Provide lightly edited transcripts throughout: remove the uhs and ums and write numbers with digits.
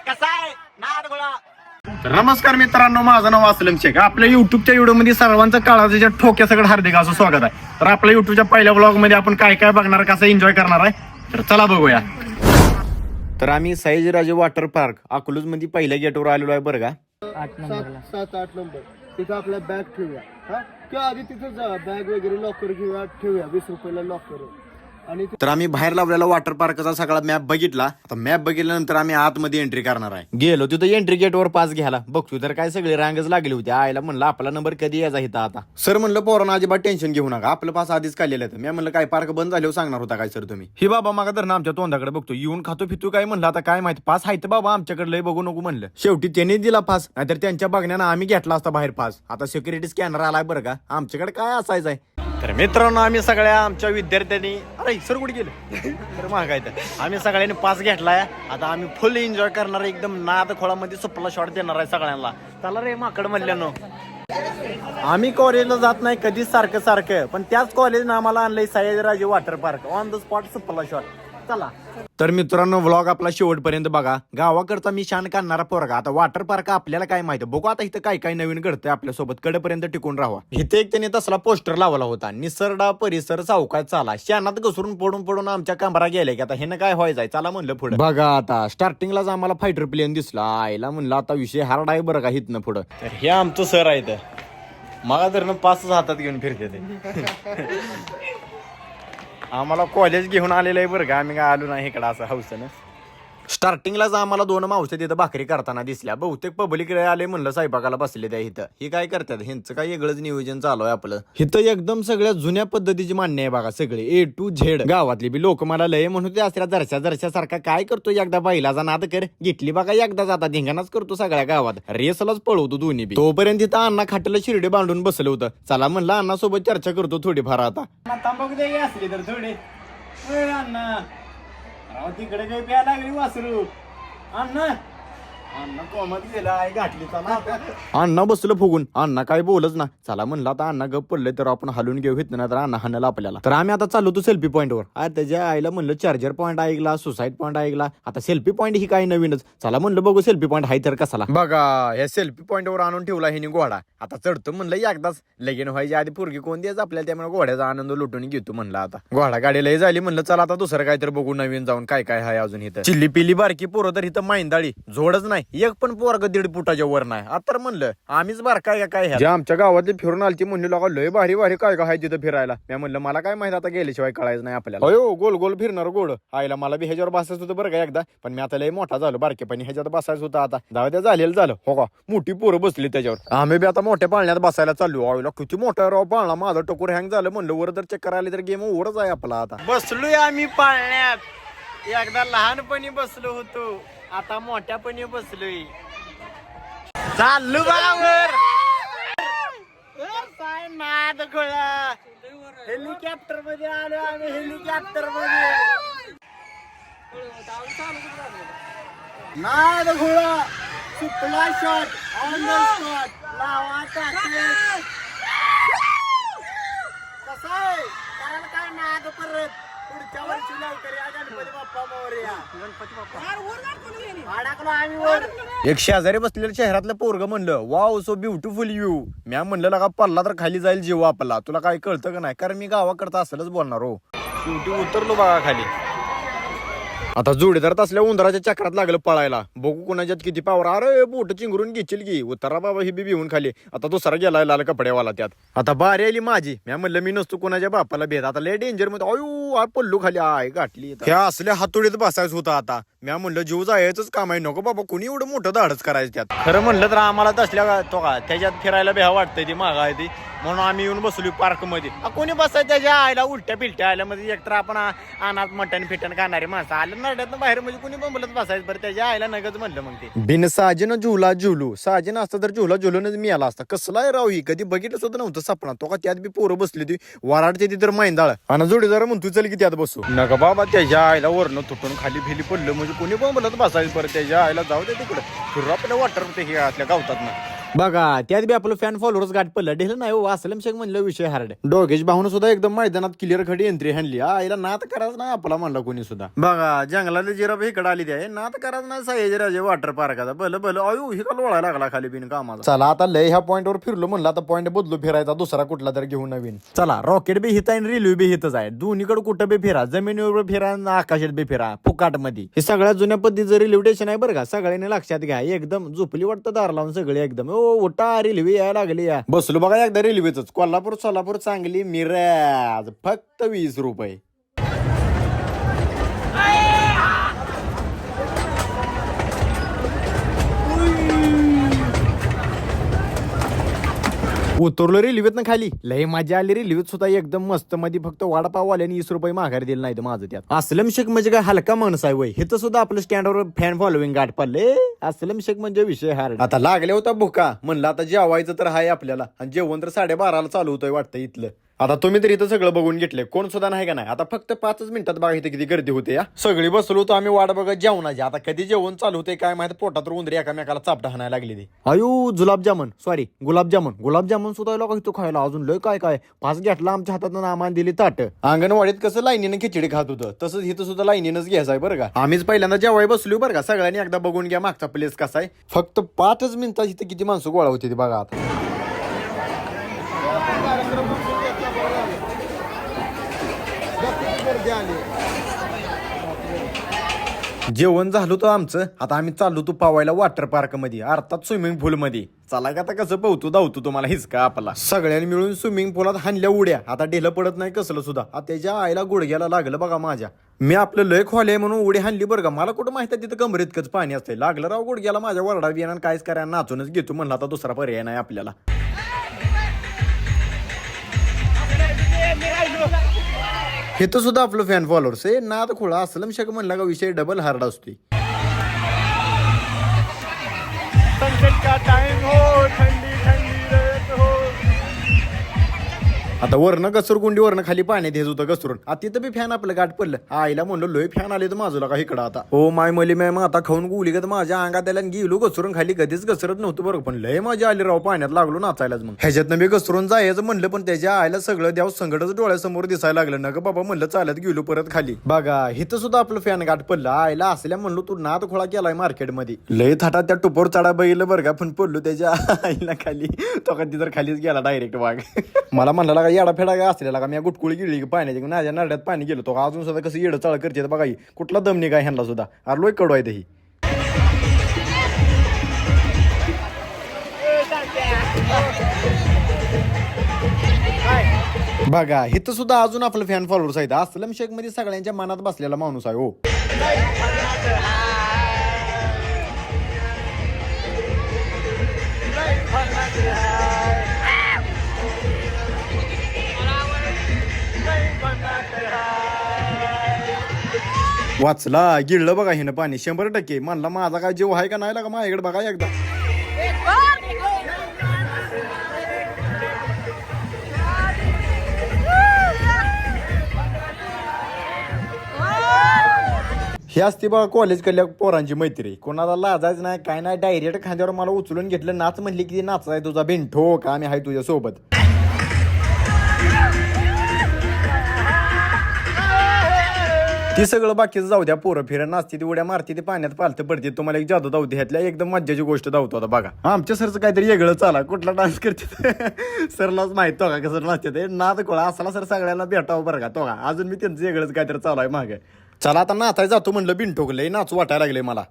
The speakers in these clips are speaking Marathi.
कसा आहे नाद गोळा. नमस्कार मित्रांनो, माझं नाव असलम शेख. आपल्या युट्यूबच्या व्हिडिओमध्ये सर्वांचं काळाच्या ठोक्यासकट हार्दिक असं स्वागत आहे. तर आपल्या युट्यूबच्या पहिल्या ब्लॉग मध्ये आपण काय काय बघणार, कसं एन्जॉय करणार आहे, तर चला बघूया. तर आम्ही सयाजीराजे वॉटर पार्क अकलूज मध्ये पहिल्या गेटवर आलेलो आहे बरं का. 7-8 नंबर तिथं आपल्या बॅग ठेवूया हा, किंवा आधी तिथं जा बॅग वगैरे लॉकर घेऊया, ठेवूया 20 रुपयाला लॉकर. आणि तर आम्ही बाहेर लावलेला वॉटर पार्कचा सगळा मॅप बघितला. आता मॅप बघितल्यानंतर आम्ही आतमध्ये एंट्री करणार आहे. गेलो तिथं एंट्री गेटवर पास घ्यायला बघतो तर काय सगळे रांगच लागली होती. आयला म्हणलं आपला नंबर कधी यायचा इथं. आता सर म्हणलं पोरांना अजिबात टेन्शन घेऊ नका, आपलं पास आधीच काढलेलं आहे. मी म्हणलं काय पार्क बंद झाल्यावर सांगणार होता काय सर तुम्ही. ही बाबा मागा धरणं आमच्या तोंडाकडे बघतो, येऊन खातो फितो काय म्हणलं. आता काय माहिती पास आहे तर बाबा आमच्याकडे लय बघू नको म्हणलं. शेवटी त्यांनी दिला पास, नाहीतर त्यांच्या बघण्यानं आम्ही घेतला असता बाहेर पास. आता सिक्युरिटी स्कॅनर आलाय बरं का, आमच्याकडे काय असायचं आहे. तर मित्रांनो आम्ही सगळ्या आमच्या विद्यार्थ्यांनी अरे सर कुठे गेले तर महागाय तर आम्ही सगळ्यांनी पास घेतलाय. आता आम्ही फुल एन्जॉय करणार आहे, एकदम नाद खोळामध्ये सुपला शॉट देणार आहे सगळ्यांना. चला रे माकड म्हणल्यानो. आम्ही कॉलेजला जात नाही कधीच सारखं सारखं, पण त्याच कॉलेजनं आम्हाला आणलंय Sayajiraje water park on the spot सुपला शॉट. चला तर मित्रांनो व्लॉग आपला शेवटपर्यंत बघा. गावाकडचा मी शान काढणारा पोरगा. आता वॉटर पार्क आपल्याला काय माहिती, बघू आता इथं काय काय नवीन घडतंय आपल्यासोबत. कडेपर्यंत टिकून राहावा. इथे एक त्याने तसला पोस्टर लावला होता, निसर्डा परिसर चौकात चाला. शानात घसरून पडून पडून आमच्या कमरा गेले की आता हे काय व्हायचंय. चला म्हणलं पुढे बघा. आता स्टार्टिंगलाच आम्हाला फायटर प्लेन दिसला. आईला म्हणलं आता विषय हार्ड आहे बरं का हिथनं पुढं. तर हे आमचं सर आहे तर मला तर पाचच हातात घेऊन फिरते ते. आम्हाला कॉलेज घेऊन आलेलं आहे बरं का, आम्ही काय आलो नाही इकडं असं हौसनं. स्टार्टिंगलाच आम्हाला 2 मावशी तिथं भाकरी करताना दिसल्या. बहुतेक पब्लिक आले म्हणलं स्वयंपाकाला बसले त्या इथं. ही काय करतात, ह्यांचं काय वेगळंच नियोजन चालू आहे आपलं. इथं एकदम सगळ्या जुन्या पद्धतीची मान्य आहे बघा सगळे A to Z. गावातली बी लोक मला लय म्हणून ते असल्या दर्शा सारखा काय करतो एकदा बैलाचा नाद कर घेतली बघा एकदा जाता धिंगाणाच करतो सगळ्या गावात. रेसलाच पळवतो दोन्ही बी. तोपर्यंत इथं अण्णा खाटेला शिर्डे बांधून बसलं होतं. चला म्हणलं अण्णा सोबत चर्चा करतो थोडीफार. आता तांबाखू दे असली तर थोडे अण्णा तिकडे काही प्या लागली वासरू. अण्णा अण्णा कोमत गेला आहे घाटली. चला अण्णा बसलं फुगून, अण्णा काय बोलच ना. चला म्हणलं आता अण्णा गप पडले तर आपण हलून घेऊ घेत ना तर अण्णा हाणाला आपल्याला. तर आम्ही आता चाललो होतो सेल्फी पॉईंटवर. त्याच्या आईला म्हणलं चार्जर पॉईंट ऐकला, सुसाईड पॉईंट ऐकला, आता सेल्फी पॉईंट ही काय नवीनच. चला म्हणलं बघू सेल्फी पॉईंट हाय तर कसाला. बघा ह्या सेल्फी पॉईंटवर आणून ठेवला हे घोडा. आता चढतो म्हणलं एकदाच, लगीन व्हायच्या आधी पोरगी कोण द्यायचं आपल्याला, त्यामुळे घोड्याचा आनंद लुटून घेतो म्हणलं. आता घोडा गाडी लय झाली म्हणलं चला आता दुसरं काय तर बघू नवीन जाऊन काय काय हाय अजून इथं. चिल्ली पिली बारकी पोरं तर इथं मैंदाळी जोडच नाही, एक पण पोरग 1.5 फुटाच्या वर नाही. आता म्हणलं आम्हीच बारकाय काय जे आमच्या गावातली फिरून आलती म्हणली लागा लय भारी भारी काय काय तिथं फिरायला. मी म्हणलं मला काय माहिती आता गेल्याशिवाय कळायचं नाही आपल्याला. अयो गोल गोल फिरणार गोड आईला मला बी ह्याच्यावर बसायचं होतं बरं का एकदा, पण मी आता लय मोठा झालो बारकेपणी ह्याच्यात बसायचं होतं. आता जाऊ द्या झालेलं झालं हो का, मोठी पोरं बसली त्याच्यावर. आम्ही बी आता मोठ्या पाळण्यात बसायला चाललो. आईला किती मोठा राव पाळणा, माझं टकोर हँग झालं म्हणलं वर जर चक्कर आली तर गेम ओव्हरच आहे आपला. आता बसलोय आम्ही पाळण्यात. एकदा लहानपणी बसलो होतो, आता मोठ्यापणी बसलोय. चालू बावर काय नाद गोळा. हेलिकॉप्टर मध्ये आलो आम्ही, हेलिकॉप्टर मध्ये नाद गोळा सुपला शॉट ऑन द स्पॉट. लावा टाके कसं आहे करायला काय नाद परत पुढच्या वर्षी लवकर या. गणपती बाप्पा मोरया. गणपती बाप्पा अडकलो आम्ही वर. एक शेजारी बसलेल्या शहरातलं पोरग म्हणलं वाव सो ब्युटिफुल यू. म्या म्हणलं लगा पल्ला तर खाली जाईल जीव आपला. तुला काय कळतं का नाही, कारण मी गावाकडता असलच बोलणार हो. शेवटी उतरलो बघा खाली. आता जोडीदार असल्या उंदराच्या चक्रात लागलं पळायला. बघू कुणाच्यात किती पावर. अरे बोट चिंगरून घेशील की उतरा बाबा ही बी भिवून खाली. आता दुसरा गेला लाल कपड्यावाला त्यात. आता बारी आली माझी. मी म्हणलं मी नसतो कुणाच्या बापाला भेट. आता लय डेंजर मध्ये अयो पल्लू खाली आय गाठली. ह्या असल्या हातोडीत बसायचं होतं. आता मी म्हणलं जीव जायचंच काम आहे, नको बाबा कुणी एवढं मोठं धाडच करायचं त्यात. खरं म्हणलं तर आम्हाला तसल्या तो का त्याच्यात फिरायला भ्या वाटतंय ती मागा आहे ती, म्हणून आम्ही येऊन बसलो पार्क मध्ये. कोणी बसायचं त्याच्या आयला उलट्या पिलट्या आयला मध्ये. एकतर आपण अनाथ मटण फिटण खाणारे माणसं आलं नरड्यात बाहेर म्हणजे कुणी पण बोलत बसायचं. बरं त्याच्या आयला नगच म्हणलं मग ते. बिन साजेन झुला झुलू. साजेन असतं तर झुला झुलूनच मी आला असता. कसलाय राव ही, कधी बघितलं सुद्धा नव्हतं सपना. तो का त्यात बी पोरं बसली ती वराडते ती तर मैंदाळ. आणि जोडीदार म्हणतो चल की त्यात बसू. नका बाबा त्याच्या आईला वरनं तुटून खाली फिली पडलं म्हणजे कोणी पण बोलत बसायचं. बरं त्याच्या आईला जाऊ दे तिकडं फिरू आपल्या वाटर ते हे असल्या गावतात ना. बघा त्यात बी आपलं फॅन फॉलोअर्स गाठ पडलं ढेल नाही हो. असलम शेख म्हणलं विषय हार्ड. डोगेश भाऊन सुद्धा एकदम मैदानात क्लिअर खडी एंट्री हाणली. आईला नात करायचं नाही आपला म्हणला कोणी सुद्धा. बघा जंगलातले जिराब इकडे आली त्या नात करायचं नाही सयाजीराजे वॉटर पार्काचा. भलं भलं अयो ही का लोळायला लागला खाली बिन कामाचा. चला आता लय ह्या पॉईंट वर फिरलो म्हणलं आता पॉईंट बदलू फिरायचा दुसरा कुठला तर घेऊन नवीन. चला रॉकेट बी हित आहे रेल्वे बी हितच आहे. दोन्हीकडे कुठं बी फिरा जमिनीवर बी फिरा आकाशात बी फिरा फुकाट मध्ये. हे सगळ्यात जुन्या पद्धतीचं रेल्वे स्टेशन आहे बरं का. सगळ्यांनी लक्षात घ्या. एकदम झोपली वाटतं दार लावून सगळे एकदम उठा रेल्वे यायला लागली या. बसलो बघा एकदा रेल्वेच. कोल्हापूर सोलापूर सांगली मिरज फक्त 20 रुपये. उतरलो रेल्वेत ना खाली लय मजा आली. रेल्वेत सुद्धा एकदम मस्त मध्ये फक्त वडापाववाल्याने 20 रुपये माघारी दिले नाही माझं त्यात. असलम शेख म्हणजे काय हलका माणूस आहे वय. हे तर सुद्धा आपल्या स्टँडवर फॅन फॉलोविंग गाठ पडले. असलम शेख म्हणजे विषय हार्ड. आता लागले होता भुका म्हणलं आता जेवायचं तर आहे आपल्याला. आणि जेवण तर 12:30 चालू होतंय वाटतं इथलं. आता तुम्ही तर इथं सगळं बघून घेतले कोण सुद्धा नाही का नाही. आता फक्त 5 मिनिटात बघा इथे किती गर्दी होते या. सगळी बसलो होतो आम्ही वाट बघत जेवणाची. आता कधी जेवण चालू होते काय माहिती. पोटात उंदरी एकामेकाला चापटा हाणायला लागली ती. अयो गुलाबजामुन सुद्धा लोक इथं खायला अजून लय काय काय. 5 घेतला आमच्या हातात आम्हाला दिली ताट. अंगणवाडीत कसं लाईनीनं खिचडी खात होतं तसंच इथं सुद्धा लाईनीनच घ्यायचं आहे बरं का. आम्हीच पहिल्यांदा जेवाय बसलो बरं का. सगळ्यांनी एकदा बघून घ्या मागचा प्लेस कसा आहे. फक्त 5 मिनिटात इथे किती माणसं गोळा होती ती बघा. आता जेवण झालं तर आमचं. आता आम्ही चाललो तू पावायला वॉटर पार्क मध्ये अर्थात स्विमिंग पूल मध्ये. चला का आता कसं पोहतो धावतो तुम्हाला हिसका आपला. सगळ्यांनी मिळून स्विमिंग पूलात हाणल्या उड्या. आता ढेलं पडत नाही कसलं सुद्धा. आता त्याच्या आईला गुडघ्याला लागलं बघा माझ्या. मी आपलं लय खोले म्हणून उडी हाणली बरं का. मला कुठं माहिती तिथं कमरेतकच पाणी असतंय. लागलं राव गुडघ्याला माझ्या वरडा बियाणं काहीच करा नाचूनच घेतो म्हणलं आता दुसरा पर्याय नाही आपल्याला. हे तर सुद्धा आपलं फॅन फॉलोअर्स आहे नाद खोळा. असलम शेख म्हणला का विषय डबल हार्ड असतोय. आता वरनं घसरगुंडी वरनं खाली पाण्यात हेच होतं घसरून. आता तिथं बी फॅन आपलं गाठ पडलं. आईला म्हणलं लोय फॅन आले तर माझं का इकडं आता. हो माय मली मॅम आता खाऊन गुली का माझ्या अंगात त्याला गेलो घसरून खाली. कधीच घसरत नव्हतं बरं पण लय मजा आली राव. पाण्यात लागलो नाचायलाच. मग ह्याच्यातनं मी घसरून जायचं म्हणलं पण त्याच्या आईला सगळं द्याव संकटच डोळ्यासमोर दिसायला लागलं ना ग बाबा. म्हणलं चालत गेलो परत खाली. बघा इथं सुद्धा आपलं फॅन गाठ पडलं. आईला असल्या म्हणलो तू नाद खोळा केलाय मार्केटमध्ये. लय थाटा त्या टुपोर चढा बघितलं बरं का. पण पडलो त्याच्या आईला खाली. तो कधी तर खालीच गेला डायरेक्ट वाघ. मला म्हणला का येडा फेडा काय असलेला का. मी गुटकुळी गिळली पाण्याची माझ्या नाड्यात पाणी गेलो. तो अजून सुद्धा कसं येडं चाळ करते बघा. कुठला दमनी काय ह्यांना सुद्धा. अरे लोय कडू आहे ही. बघा इथं सुद्धा अजून आपलं फॅन फॉलोअर्स आहेत. असलम शेख मध्ये सगळ्यांच्या मनात बसलेला माणूस आहे हो. वाचला गिळलं बघा हिनं पाणी 100%. म्हणला माझा काय जीव आहे का नाही लागा माझ्याकडे बघा एकदा. हे असते बघा कॉलेज कडल्या पोरांची मैत्री. कोणाला लाजायचं नाही काय नाही. डायरेक्ट खांद्यावर मला उचलून घेतलं. नाच म्हणली की नाचाय तुझा भिंठो का आम्ही आहे तुझ्या सोबत. ती सगळं बाकीचं जाऊ द्या. पोरं फिरं नाचते ती उड्या मारते ती पाण्यात पालतं पडते. तुम्हाला एक जादू धावते ह्यातल्या एकदम मज्जाची गोष्ट धावतो आता बघा. आमच्या सरचं काहीतरी वेगळं चाला. कुठला डान्स करते सरलाच माहित तो का कसं नाचते ते. नाद कोळा असला सर सगळ्याला भेटावं बरं का. तो का अजून मी त्यांचं वेगळंच काहीतरी चालू आहे मागे. चला आता नाचाय जातो म्हणलं बिन ठोकलंय नाचू वाटायला लागले मला.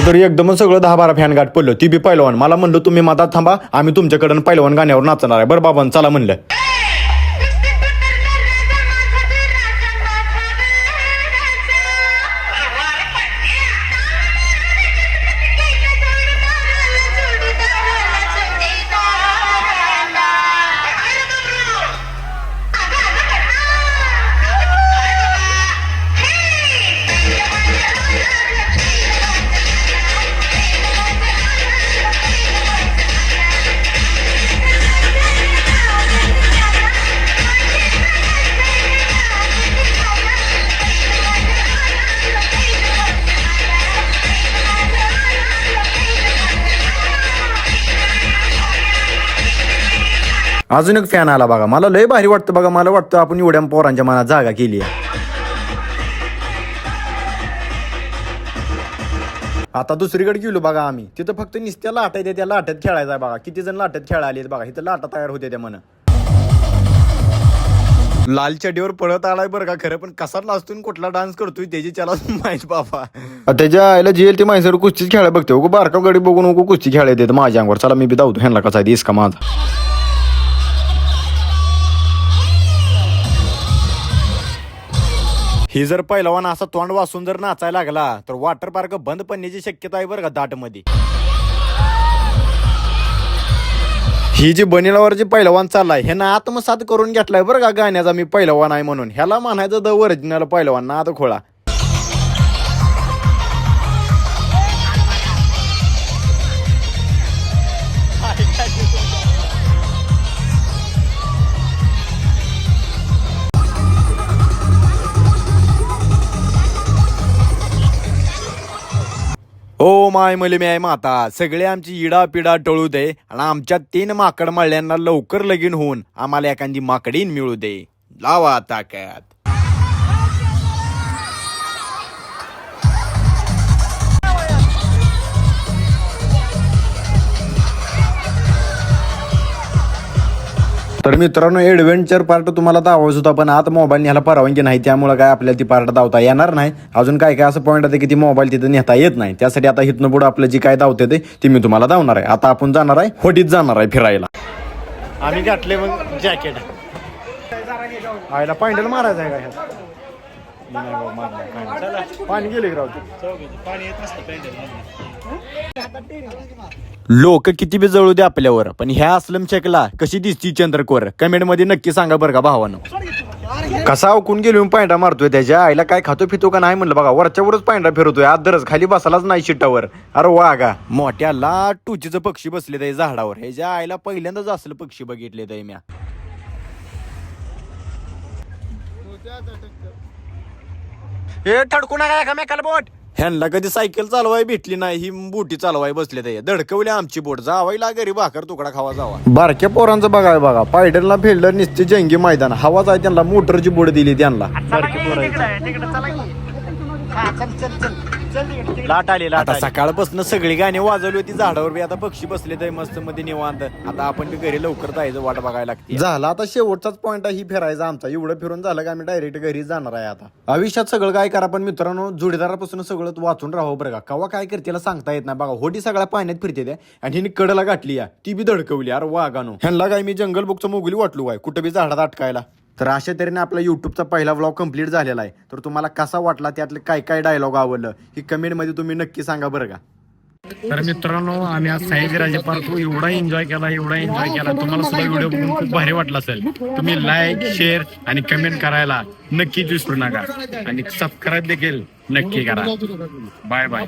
तरी एकदम सगळं 10-12 फॅन गाठ पडलं. ती बी पहिलवान. मला म्हणलं तुम्ही माता थांबा आम्ही तुमच्याकडून पहिलवान गाण्यावर नाचणार आहे. बरं बाबा चला म्हणलं. अजून एक फॅन आला बघा, मला लय भारी वाटतं बघा. मला वाटतं आपण एवढ्या पोरांच्या मनात जागा केली आहे. आता दुसरीकडे गेलो बघा आम्ही, तिथं फक्त नुसत्या लाटा येते, त्या लाट्यात खेळायचा आहे बघा. किती जण लाट्यात खेळायला आलेत बघा, इथं लाटा तयार होते त्या मन. लाल चड्डीवर पळत आलाय बरं का खरं, पण कसा लाजतून कुठला डान्स करतोय त्याची त्याला माहित बाबा. त्याच्या आईला जेल ते माझ्यावर कुस्तीच खेळायला बघते. उगो बारका गडी बघून उगो कुस्ती खेळायला देत माझ्या अंगावर. चला मी बी धावतो, ह्यांना कसा आहे दिस का माझा. ही जर पहिलवान असा तोंड वासून जर नाचायला लागला तर वॉटर पार्क बंद पडण्याची शक्यता आहे बरं का दाट मध्ये. ही जी बनिलावर जी पहिलवान चाललाय ह्यानं आत्मसात करून घेतलाय बरं का गाण्याचा मी पहिलवान आहे म्हणून. ह्याला म्हणायचं द ओरिजिनल पहिलवान ना आता खोळा. ओ माय मले मी आहे माता, सगळे आमची इडा पिडा टळू दे आणि आमच्या 3 माकड मळल्यांना लवकर लगीन होऊन आम्हाला एखादी माकडीन मिळू दे. लावा ताकद. तर मित्रांनो एडव्हेंचर पार्ट तुम्हाला दावायचं होता, पण आता मोबाईल न्यायला परवानगी नाही, त्यामुळे काय आपल्याला ती पार्ट दावता येणार नाही. अजून काय काय असं पॉईंट आहे की ती मोबाईल तिथं नेता येत नाही. त्यासाठी आता इथनं पुढे आपलं जी काय दावते ते मी तुम्हाला दावणार आहे. आता आपण जाणार आहे होडीत जाणार आहे फिरायला. आम्ही घातले मग जॅकेट. आईला पांडेल मारायचं आहे का ह्यात? पाणी गेले लोक किती बी जळू दे आपल्यावर, पण ह्या अस्लम शेखला कशी दिसती चंद्रकोर कमेंट मध्ये नक्की सांगा बरं का भावानं. कसा अवकून गेलो पांढरा मारतोय, त्याच्या आईला काय खातो पितो का नाही म्हणलं बघा. वरच्यावरच पांढरा फिरतोय, आज दरच खाली बसालाच नाही शिटावर. अरे वागा मोठ्या लाट टुचीचं पक्षी बसले त्या झाडावर. ह्याच्या आईला पहिल्यांदाच असलं पक्षी बघितले त्या म्या. हे ठडकू नका का मेकाला बोट. ह्यांना कधी सायकल चालवाय भेटली नाही, ही बोटी चालवाय बसले ते. धडकवली आमची बोट, जावायला घरी भाकर तुकडा खावा जावा. बारक्या पोरांचं बघाय बघा, पायडलला फेल्डर निसते जंगी मैदान. हवाच आहे त्यांना, मोटरची बोट दिली त्यांना. लाट आली लाट. आता सकाळपासून सगळी गाणी वाजवली होती झाडावर बी. आता पक्षी बसले तर मस्त मध्ये निवांत. आता आपण बी घरी लवकर जायचं, वाट बघायला लागते. झाला आता शेवटचाच पॉईंट आहे ही फिरायचा आमचा. एवढं फिरून झालं का आम्ही डायरेक्ट घरी जाणार आहे. आता आयुष्यात सगळं काय करा, पण मित्रांनो जोडीदारापासून सगळं वाचून राहावं बरं का. कवा काय करते सांगता येत नाही बघा. होडी सगळ्या पाण्यात फिरते त्या आणि हिने कडला गाठली या, ती बी धडकवली. अरे वागानो ह्यांना काय मी जंगल बुकचं मोगली वाटलो काय कुठं बी झाडात अटकायला. तर अशा तऱ्हेने आपला युट्यूबचा पहिला व्लॉग कंप्लीट झालेला आहे. तर तुम्हाला कसा वाटला, त्यातले काय काय डायलॉग आवडलं ही कमेंट मध्ये तुम्ही नक्की सांगा बरं का. तर मित्रांनो आम्ही आज सयाजीराजे पार्क एवढा एन्जॉय केला. तुम्हाला सुद्धा व्हिडिओ बघून खूप भारी वाटला असेल. तुम्ही लाईक शेअर आणि कमेंट करायला नक्कीच विसरू नका आणि सबस्क्राईब देखील नक्की करा. Bye bye.